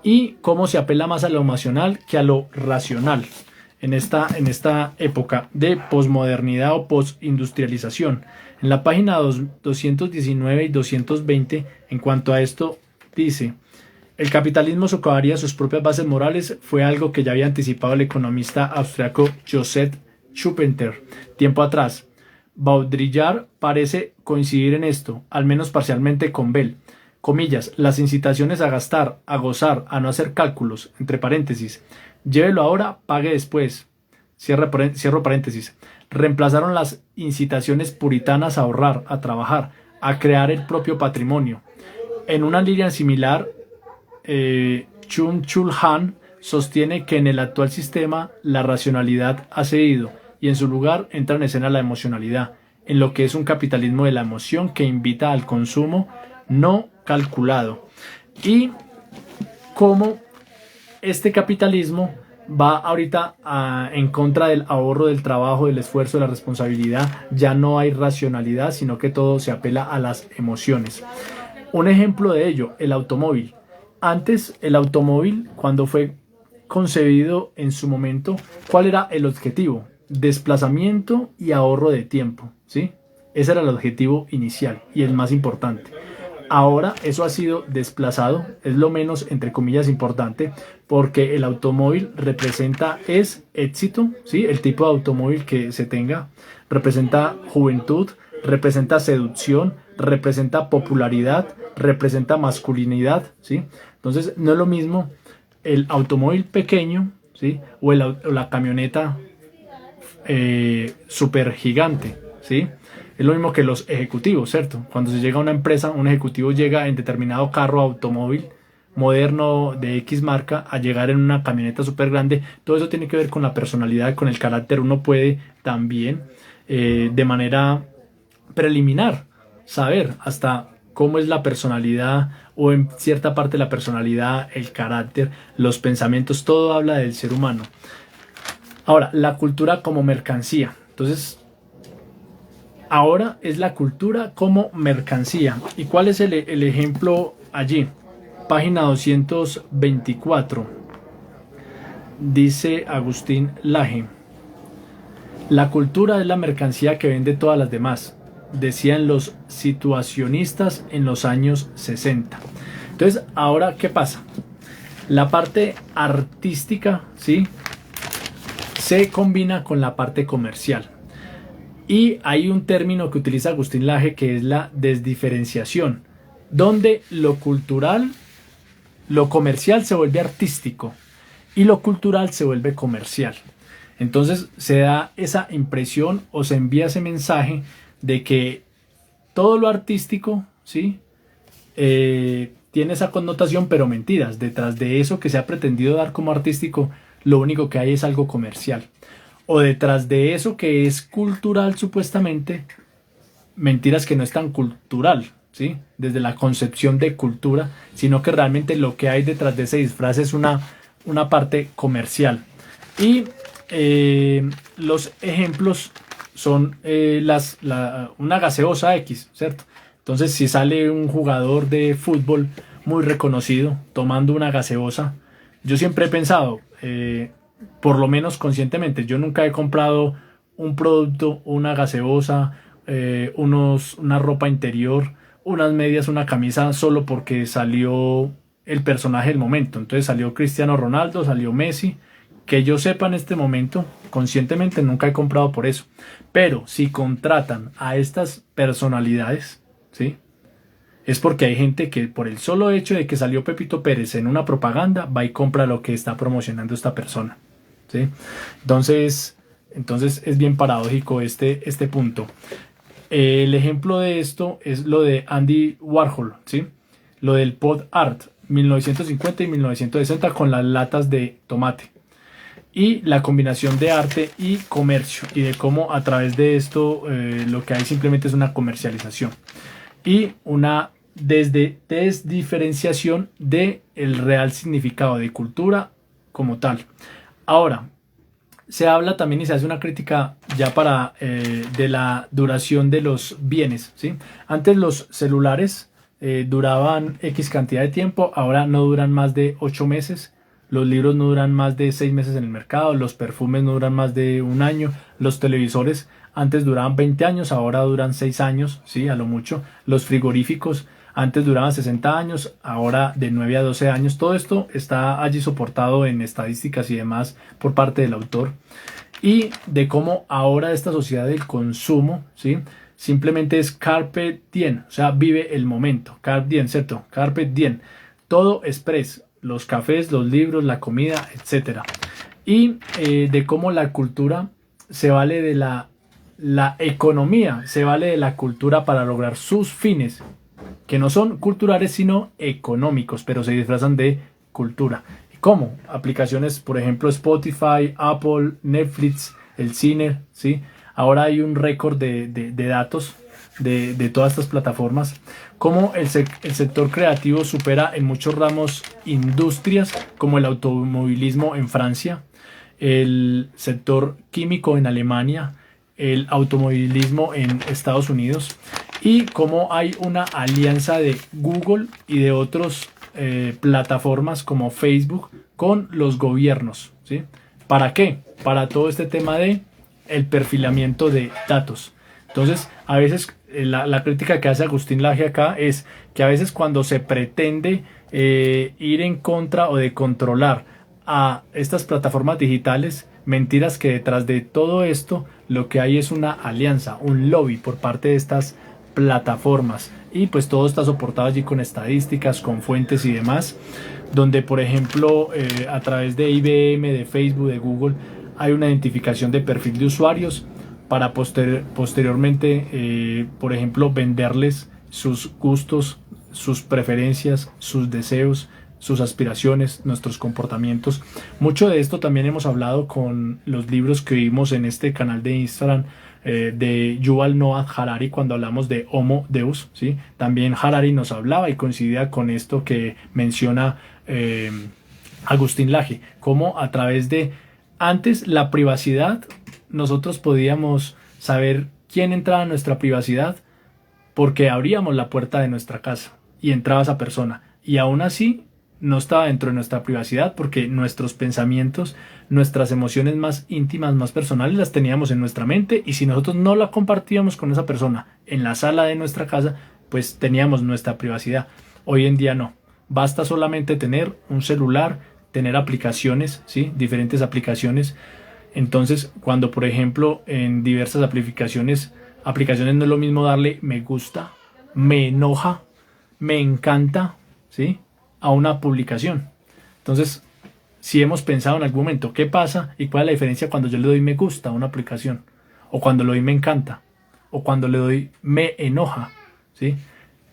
Y cómo se apela más a lo emocional que a lo racional en esta época de posmodernidad o postindustrialización. En la página 219 y 220, en cuanto a esto, dice: el capitalismo socavaría sus propias bases morales fue algo que ya había anticipado el economista austriaco Joseph Schumpeter tiempo atrás. Baudrillard parece coincidir en esto, al menos parcialmente, con Bell. Comillas, las incitaciones a gastar, a gozar, a no hacer cálculos, entre paréntesis, llévelo ahora, pague después, cierro paréntesis, reemplazaron las incitaciones puritanas a ahorrar, a trabajar, a crear el propio patrimonio. En una línea similar, Chung-Chul Han sostiene que en el actual sistema la racionalidad ha cedido y en su lugar entra en escena la emocionalidad, en lo que es un capitalismo de la emoción que invita al consumo no calculado. Y cómo este capitalismo va ahorita en contra del ahorro, del trabajo, del esfuerzo, de la responsabilidad. Ya no hay racionalidad, sino que todo se apela a las emociones. Un ejemplo de ello, el automóvil. Antes, el automóvil, cuando fue concebido en su momento, ¿cuál era el objetivo? Desplazamiento y ahorro de tiempo, ¿sí? Ese era el objetivo inicial y el más importante. Ahora eso ha sido desplazado, es lo menos, entre comillas, importante, porque el automóvil es éxito, ¿sí? El tipo de automóvil que se tenga representa juventud, representa seducción, representa popularidad, representa masculinidad, ¿sí? Entonces no es lo mismo el automóvil pequeño, ¿sí? O la camioneta super gigante, ¿sí? Es lo mismo que los ejecutivos, ¿cierto? Cuando se llega a una empresa, un ejecutivo llega en determinado carro automóvil moderno de X marca a llegar en una camioneta súper grande. Todo eso tiene que ver con la personalidad, con el carácter. Uno puede también de manera preliminar saber hasta cómo es la personalidad, o en cierta parte la personalidad, el carácter, los pensamientos, todo habla del ser humano. Ahora, la cultura como mercancía. Entonces, ahora es la cultura como mercancía. ¿Y cuál es el ejemplo allí? Página 224. Dice Agustín Laje: la cultura es la mercancía que vende todas las demás, decían los situacionistas en los años 60. Entonces, ahora, ¿qué pasa? La parte artística, ¿sí?, se combina con la parte comercial. Y hay un término que utiliza Agustín Laje que es la desdiferenciación, donde lo cultural, lo comercial se vuelve artístico y lo cultural se vuelve comercial. Entonces se da esa impresión o se envía ese mensaje de que todo lo artístico, ¿sí?, tiene esa connotación, pero mentiras. Detrás de eso que se ha pretendido dar como artístico, lo único que hay es algo comercial. O detrás de eso que es cultural supuestamente, mentiras que no es tan cultural, ¿sí? Desde la concepción de cultura, sino que realmente lo que hay detrás de ese disfraz es una parte comercial. Y los ejemplos son una gaseosa X, ¿cierto? Entonces, si sale un jugador de fútbol muy reconocido tomando una gaseosa, yo siempre he pensado, por lo menos conscientemente, yo nunca he comprado un producto, una gaseosa, una ropa interior, unas medias, una camisa, solo porque salió el personaje del momento. Entonces salió Cristiano Ronaldo, salió Messi. Que yo sepa en este momento, conscientemente nunca he comprado por eso. Pero si contratan a estas personalidades, ¿sí? Es porque hay gente que por el solo hecho de que salió Pepito Pérez en una propaganda, va y compra lo que está promocionando esta persona, ¿sí? Entonces es bien paradójico este punto. El ejemplo de esto es lo de Andy Warhol, ¿sí? Lo del pod art, 1950 y 1960, con las latas de tomate. Y la combinación de arte y comercio, y de cómo a través de esto lo que hay simplemente es una comercialización y una desdiferenciación del real significado de cultura como tal. Ahora, se habla también y se hace una crítica ya para de la duración de los bienes, ¿sí? Antes los celulares duraban X cantidad de tiempo, ahora no duran más de 8 meses. Los libros no duran más de 6 meses en el mercado, los perfumes no duran más de un año, los televisores antes duraban 20 años, ahora duran 6 años, ¿sí? A lo mucho. Los frigoríficos antes duraban 60 años, ahora de 9 a 12 años. Todo esto está allí soportado en estadísticas y demás por parte del autor. Y de cómo ahora esta sociedad del consumo, ¿sí? Simplemente es carpe diem, o sea, vive el momento. Carpe diem, ¿cierto? Carpe diem. Todo express. Los cafés, los libros, la comida, etcétera. Y de cómo la cultura se vale de la economía, se vale de la cultura para lograr sus fines, que no son culturales sino económicos, pero se disfrazan de cultura. ¿Cómo? Aplicaciones, por ejemplo, Spotify, Apple, Netflix, el cine, ¿sí? Ahora hay un récord de datos de todas estas plataformas, como el sector creativo supera en muchos ramos industrias como el automovilismo en Francia, el sector químico en Alemania, el automovilismo en Estados Unidos, y cómo hay una alianza de Google y de otras plataformas como Facebook con los gobiernos, ¿sí? ¿Para qué? Para todo este tema de el perfilamiento de datos. Entonces, a veces la crítica que hace Agustín Laje acá es que a veces cuando se pretende ir en contra o de controlar a estas plataformas digitales, mentiras que detrás de todo esto lo que hay es una alianza, un lobby por parte de estas plataformas, y pues todo está soportado allí con estadísticas, con fuentes y demás, donde por ejemplo a través de IBM, de Facebook, de Google hay una identificación de perfil de usuarios para posteriormente, por ejemplo, venderles sus gustos, sus preferencias, sus deseos, sus aspiraciones, nuestros comportamientos. Mucho de esto también hemos hablado con los libros que vimos en este canal de Instagram de Yuval Noah Harari cuando hablamos de Homo Deus, ¿sí? También Harari nos hablaba y coincidía con esto que menciona Agustín Laje, como a través de antes la privacidad, nosotros podíamos saber quién entraba a nuestra privacidad porque abríamos la puerta de nuestra casa y entraba esa persona, y aún así no estaba dentro de nuestra privacidad porque nuestros pensamientos, nuestras emociones más íntimas, más personales las teníamos en nuestra mente, y si nosotros no la compartíamos con esa persona en la sala de nuestra casa, pues teníamos nuestra privacidad. Hoy en día no, basta solamente tener un celular, tener aplicaciones, ¿sí? Diferentes aplicaciones. Entonces, cuando por ejemplo en diversas aplicaciones no es lo mismo darle me gusta, me enoja, me encanta, ¿sí? A una publicación. Entonces, si hemos pensado en algún momento qué pasa y cuál es la diferencia cuando yo le doy me gusta a una aplicación, o cuando le doy me encanta, o cuando le doy me enoja, ¿sí?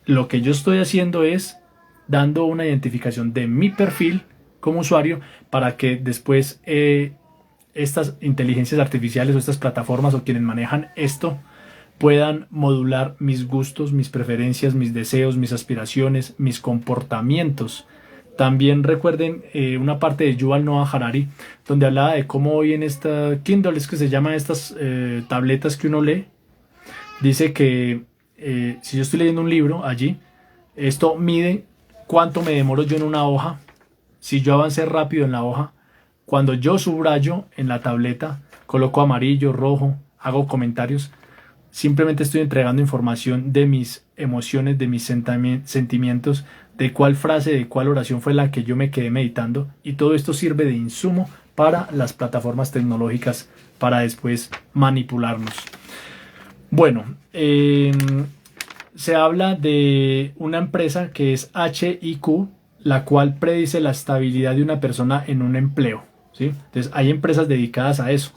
Lo que yo estoy haciendo es dando una identificación de mi perfil como usuario para que después estas inteligencias artificiales o estas plataformas o quienes manejan esto puedan modular mis gustos, mis preferencias, mis deseos, mis aspiraciones, mis comportamientos. También recuerden una parte de Yuval Noah Harari, donde hablaba de cómo hoy en esta Kindle, es que se llaman estas tabletas que uno lee, dice que si yo estoy leyendo un libro allí, esto mide cuánto me demoro yo en una hoja, si yo avancé rápido en la hoja, cuando yo subrayo en la tableta, coloco amarillo, rojo, hago comentarios, simplemente estoy entregando información de mis emociones, de mis sentimientos, de cuál frase, de cuál oración fue la que yo me quedé meditando, y todo esto sirve de insumo para las plataformas tecnológicas para después manipularnos. Bueno, se habla de una empresa que es HiQ, la cual predice la estabilidad de una persona en un empleo, ¿sí? Entonces hay empresas dedicadas a eso,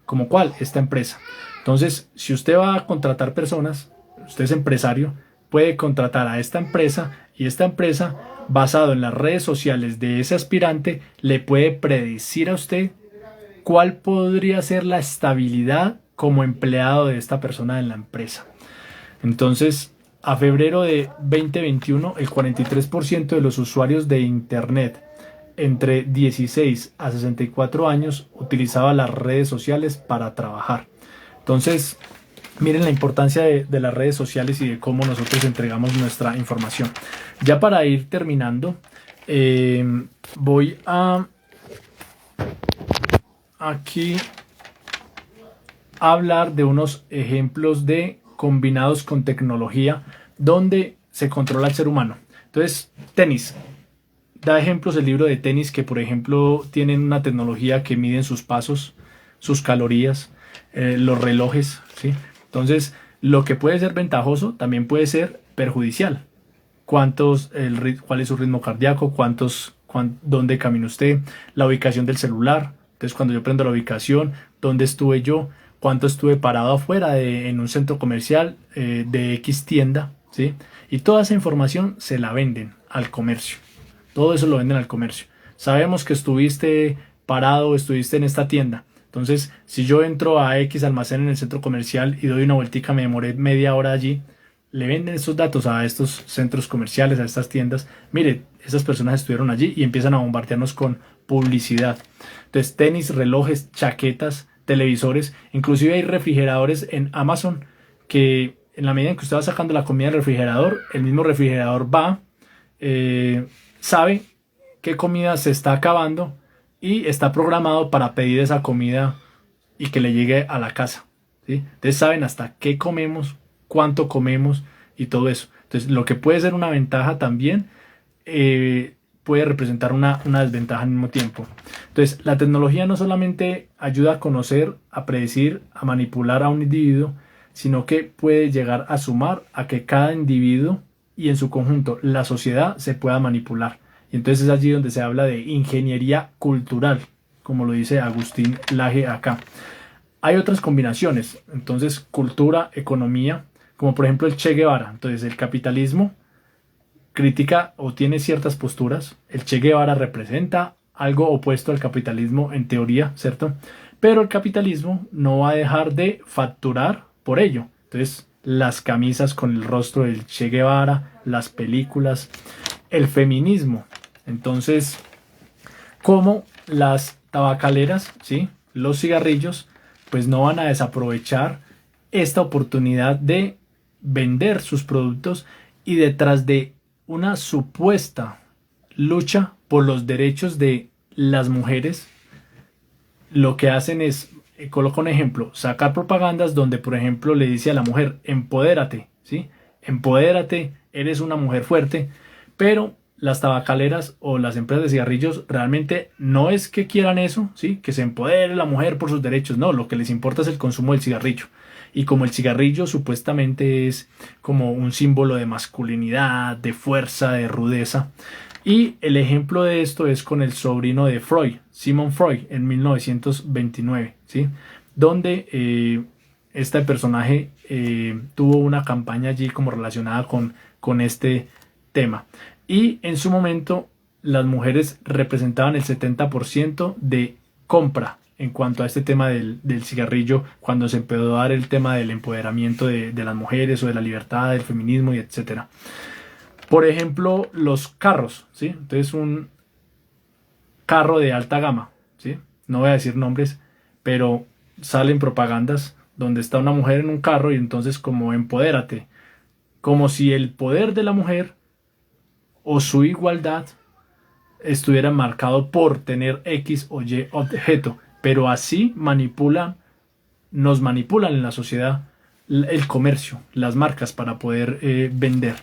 como cuál, esta empresa. Entonces, si usted va a contratar personas, usted es empresario, puede contratar a esta empresa, y esta empresa, basado en las redes sociales de ese aspirante, le puede predecir a usted cuál podría ser la estabilidad como empleado de esta persona en la empresa. Entonces, a febrero de 2021, el 43% de los usuarios de Internet entre 16 a 64 años utilizaba las redes sociales para trabajar. Entonces, miren la importancia de las redes sociales y de cómo nosotros entregamos nuestra información. Ya para ir terminando, voy a aquí hablar de unos ejemplos de combinados con tecnología donde se controla al ser humano. Entonces, tenis. Da ejemplos el libro de tenis que, por ejemplo, tienen una tecnología que miden sus pasos, sus calorías, los relojes, ¿sí? Entonces, lo que puede ser ventajoso también puede ser perjudicial. ¿Cuál es su ritmo cardíaco? ¿Dónde camina usted? La ubicación del celular. Entonces, cuando yo prendo la ubicación, ¿dónde estuve yo? ¿Cuánto estuve parado afuera en un centro comercial de X tienda? ¿Sí? Y toda esa información se la venden al comercio. Todo eso lo venden al comercio. Sabemos que estuviste parado, estuviste en esta tienda. Entonces, si yo entro a X almacén en el centro comercial y doy una vueltica, me demoré media hora allí, le venden estos datos a estos centros comerciales, a estas tiendas. Mire, esas personas estuvieron allí y empiezan a bombardearnos con publicidad. Entonces, tenis, relojes, chaquetas, televisores, inclusive hay refrigeradores en Amazon que en la medida en que usted va sacando la comida del refrigerador, el mismo refrigerador va, sabe qué comida se está acabando y está programado para pedir esa comida y que le llegue a la casa, ¿sí? Entonces saben hasta qué comemos, cuánto comemos y todo eso. Entonces lo que puede ser una ventaja también puede representar una desventaja al mismo tiempo. Entonces la tecnología no solamente ayuda a conocer, a predecir, a manipular a un individuo, sino que puede llegar a sumar a que cada individuo y en su conjunto la sociedad se pueda manipular. Y entonces es allí donde se habla de ingeniería cultural, como lo dice Agustín Laje acá. Hay otras combinaciones, entonces cultura, economía, como por ejemplo el Che Guevara. Entonces el capitalismo critica o tiene ciertas posturas. El Che Guevara representa algo opuesto al capitalismo en teoría, ¿cierto? Pero el capitalismo no va a dejar de facturar por ello. Entonces las camisas con el rostro del Che Guevara, las películas, el feminismo. Entonces, como las tabacaleras, ¿sí? Los cigarrillos, pues no van a desaprovechar esta oportunidad de vender sus productos y detrás de una supuesta lucha por los derechos de las mujeres, lo que hacen es, coloco un ejemplo, sacar propagandas donde, por ejemplo, le dice a la mujer, empodérate, ¿sí? Empodérate, eres una mujer fuerte, pero las tabacaleras o las empresas de cigarrillos realmente no es que quieran eso, ¿sí? Que se empodere la mujer por sus derechos, no, lo que les importa es el consumo del cigarrillo. Y como el cigarrillo supuestamente es como un símbolo de masculinidad, de fuerza, de rudeza. Y el ejemplo de esto es con el sobrino de Freud, Sigmund Freud, en 1929, ¿sí? Donde este personaje tuvo una campaña allí como relacionada con este tema. Y en su momento las mujeres representaban el 70% de compra en cuanto a este tema del cigarrillo, cuando se empezó a dar el tema del empoderamiento de las mujeres o de la libertad, del feminismo y etcétera. Por ejemplo, los carros, ¿sí? Entonces un carro de alta gama, ¿sí? No voy a decir nombres, pero salen propagandas donde está una mujer en un carro y entonces como empodérate, como si el poder de la mujer o su igualdad estuviera marcado por tener X o Y objeto, pero así nos manipulan en la sociedad el comercio, las marcas para poder vender.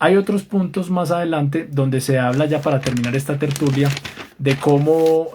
Hay otros puntos más adelante donde se habla, ya para terminar esta tertulia, de cómo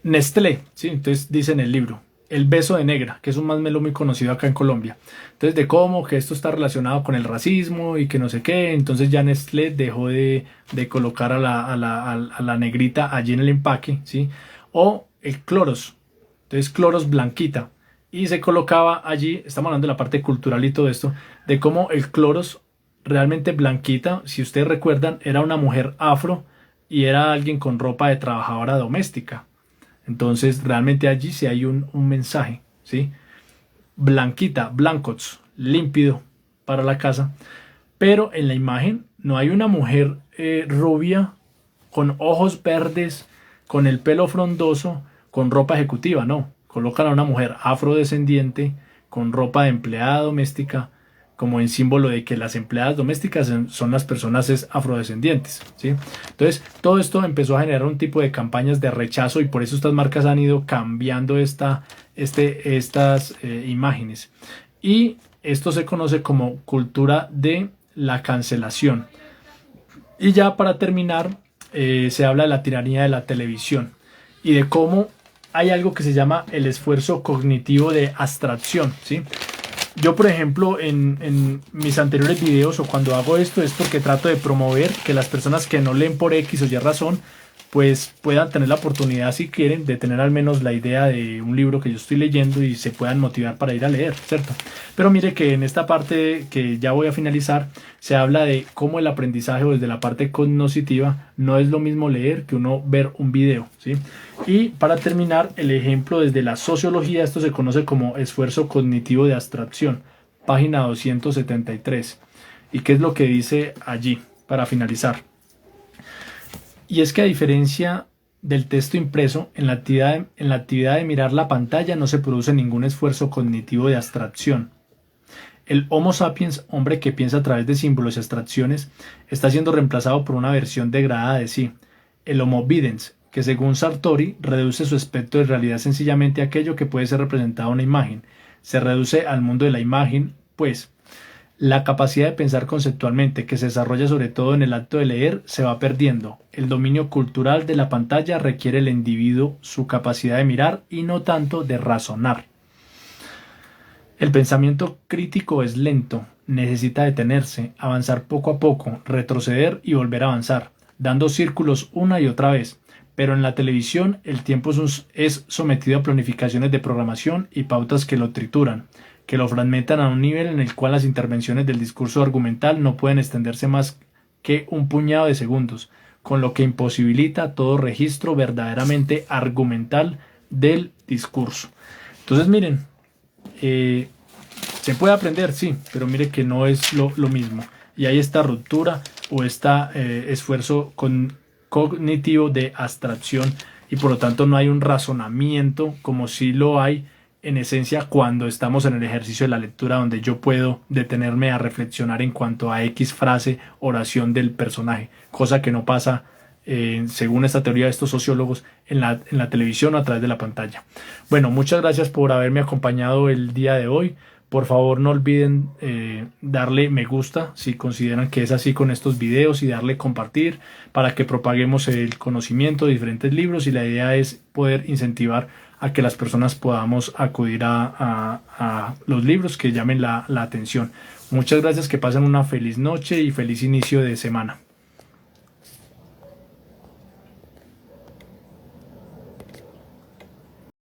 Nestlé, ¿sí? Entonces dice en el libro, el beso de negra, que es un masmelo muy conocido acá en Colombia. Entonces de cómo que esto está relacionado con el racismo y que no sé qué. Entonces ya Nestlé dejó de colocar a la negrita allí en el empaque, ¿sí? O el Clorox, entonces Clorox blanquita. Y se colocaba allí, estamos hablando de la parte cultural y todo esto, de cómo el Clorox realmente blanquita, si ustedes recuerdan, era una mujer afro y era alguien con ropa de trabajadora doméstica. Entonces realmente allí sí hay un mensaje, ¿sí? Blanquita, blancots, límpido para la casa. Pero en la imagen no hay una mujer rubia, con ojos verdes, con el pelo frondoso, con ropa ejecutiva, no. Colocan a una mujer afrodescendiente, con ropa de empleada doméstica, como en símbolo de que las empleadas domésticas son las personas afrodescendientes, ¿sí? Entonces, todo esto empezó a generar un tipo de campañas de rechazo y por eso estas marcas han ido cambiando estas imágenes. Y esto se conoce como cultura de la cancelación. Y ya para terminar, se habla de la tiranía de la televisión y de cómo hay algo que se llama el esfuerzo cognitivo de abstracción, ¿sí? Yo, por ejemplo, en mis anteriores videos o cuando hago esto es porque trato de promover que las personas que no leen por X o Y razón pues puedan tener la oportunidad, si quieren, de tener al menos la idea de un libro que yo estoy leyendo y se puedan motivar para ir a leer, ¿cierto? Pero mire que en esta parte que ya voy a finalizar se habla de cómo el aprendizaje desde la parte cognitiva no es lo mismo leer que uno ver un video, ¿sí? Y para terminar, el ejemplo desde la sociología, esto se conoce como esfuerzo cognitivo de abstracción, página 273. ¿Y qué es lo que dice allí para finalizar? Y es que a diferencia del texto impreso, en la actividad de mirar la pantalla no se produce ningún esfuerzo cognitivo de abstracción. El Homo sapiens, hombre que piensa a través de símbolos y abstracciones, está siendo reemplazado por una versión degradada de sí, el Homo videns, que según Sartori reduce su espectro de realidad sencillamente a aquello que puede ser representado en una imagen. Se reduce al mundo de la imagen, pues la capacidad de pensar conceptualmente, que se desarrolla sobre todo en el acto de leer, se va perdiendo. El dominio cultural de la pantalla requiere el individuo su capacidad de mirar y no tanto de razonar. El pensamiento crítico es lento, necesita detenerse, avanzar poco a poco, retroceder y volver a avanzar, dando círculos una y otra vez. Pero en la televisión el tiempo es sometido a planificaciones de programación y pautas que lo trituran, que lo fragmentan a un nivel en el cual las intervenciones del discurso argumental no pueden extenderse más que un puñado de segundos, con lo que imposibilita todo registro verdaderamente argumental del discurso. Entonces miren, se puede aprender, sí, pero mire que no es lo mismo. Y hay esta ruptura o este esfuerzo cognitivo de abstracción y por lo tanto no hay un razonamiento como si lo hay en esencia cuando estamos en el ejercicio de la lectura, donde yo puedo detenerme a reflexionar en cuanto a X frase, oración del personaje, cosa que no pasa según esta teoría de estos sociólogos en la televisión o a través de la pantalla. Bueno, muchas gracias por haberme acompañado el día de hoy. Por favor no olviden darle me gusta si consideran que es así con estos videos y darle compartir para que propaguemos el conocimiento de diferentes libros, y la idea es poder incentivar a que las personas podamos acudir a los libros que llamen la atención. Muchas gracias, que pasen una feliz noche y feliz inicio de semana.